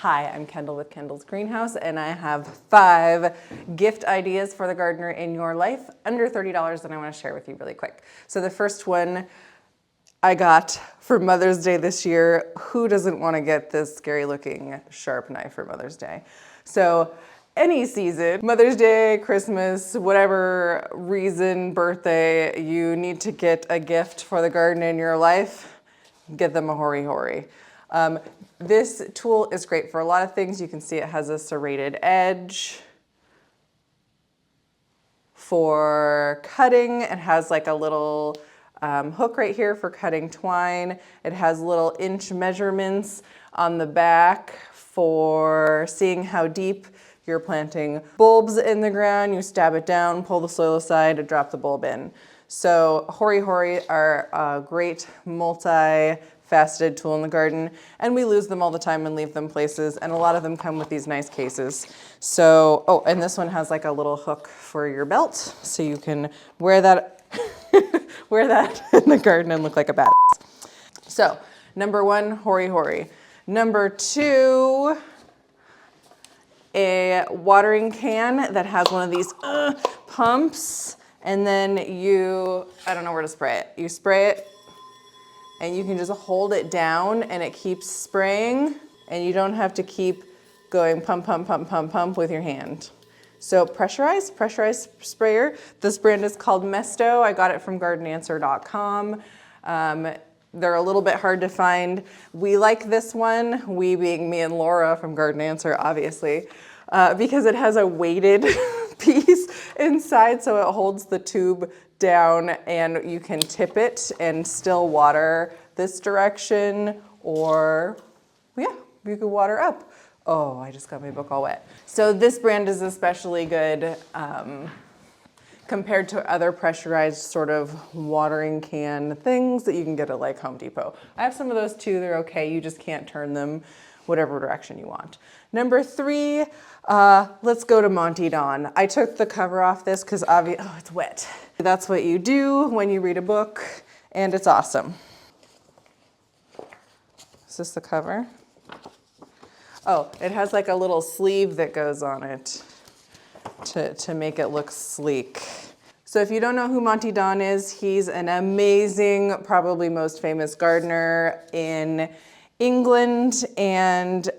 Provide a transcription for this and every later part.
Hi, I'm Kendall with Kendall's Greenhouse, and I have 5 gift ideas for the gardener in your life under $30 that I want to share with you really quick. So the first one I got for Mother's Day this year. Who doesn't want to get this scary looking sharp knife for Mother's Day? So any season, Mother's Day, Christmas, whatever reason, birthday, you need to get a gift for the garden in your life, get them a Hori Hori. This tool is great for a lot of things. You can see it has a serrated edge. For cutting, it has like a little hook right here for cutting twine. It has little inch measurements on the back for seeing how deep you're planting bulbs in the ground. You stab it down, pull the soil aside, and drop the bulb in. So Hori Hori are a great multi-faceted tool in the garden, and we lose them all the time and leave them places, and a lot of them come with these nice cases. So, oh, and this one has like a little hook for your belt, so you can wear that wear that in the garden and look like a badass. So, number 1, Hori Hori. Number 2, a watering can that has one of these pumps, and then I don't know where to spray it. You spray it, and you can just hold it down, and it keeps spraying, and you don't have to keep going pump, pump, pump, pump, pump with your hand. So pressurized sprayer. This brand is called Mesto. I got it from gardenanswer.com. They're a little bit hard to find. We like this one, we being me and Laura from Garden Answer, obviously, because it has a weighted piece inside, so it holds the tube down, and you can tip it and still water this direction, or yeah, you could water up. Oh, I just got my book all wet. So this brand is especially good compared to other pressurized sort of watering can things that you can get at like Home Depot. I have some of those too, they're okay, you just can't turn them whatever direction you want. Number 3, let's go to Monty Don. I took the cover off this because oh, it's wet. That's what you do when you read a book, and it's awesome. Is this the cover? Oh, it has like a little sleeve that goes on it to make it look sleek. So if you don't know who Monty Don is, he's an amazing, probably most famous gardener in England, and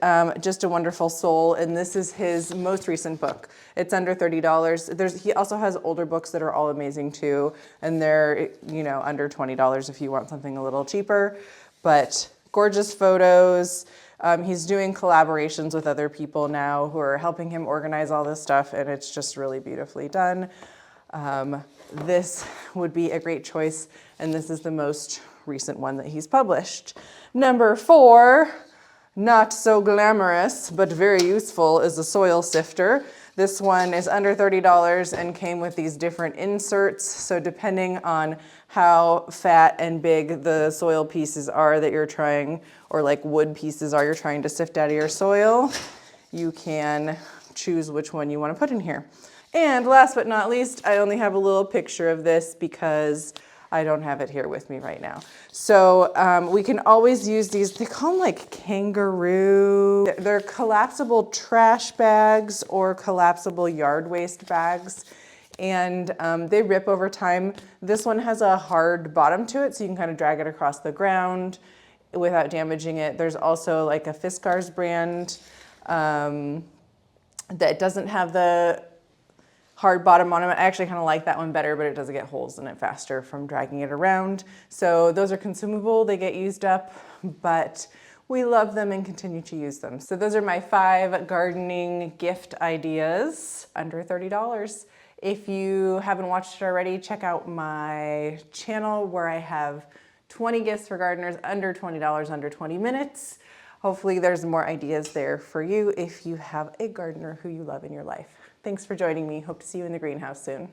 just a wonderful soul. And this is his most recent book. It's under $30. He also has older books that are all amazing too, and they're under $20 if you want something a little cheaper. But gorgeous photos. He's doing collaborations with other people now who are helping him organize all this stuff, and it's just really beautifully done. This would be a great choice, and this is the most recent one that he's published. Number 4, not so glamorous, but very useful, is a soil sifter. This one is under $30 and came with these different inserts. So depending on how fat and big the soil pieces are that you're trying, or like wood pieces are you're trying to sift out of your soil, you can choose which one you want to put in here. And last but not least, I only have a little picture of this because I don't have it here with me right now. So we can always use these, they call them like kangaroo. They're collapsible trash bags or collapsible yard waste bags. And they rip over time. This one has a hard bottom to it, so you can kind of drag it across the ground without damaging it. There's also like a Fiskars brand that doesn't have the hard bottom on them. I actually kind of like that one better, but it does get holes in it faster from dragging it around. So those are consumable, they get used up, but we love them and continue to use them. So those are my 5 gardening gift ideas under $30. If you haven't watched it already, check out my channel where I have 20 gifts for gardeners under $20, under 20 minutes. Hopefully there's more ideas there for you if you have a gardener who you love in your life. Thanks for joining me. Hope to see you in the greenhouse soon.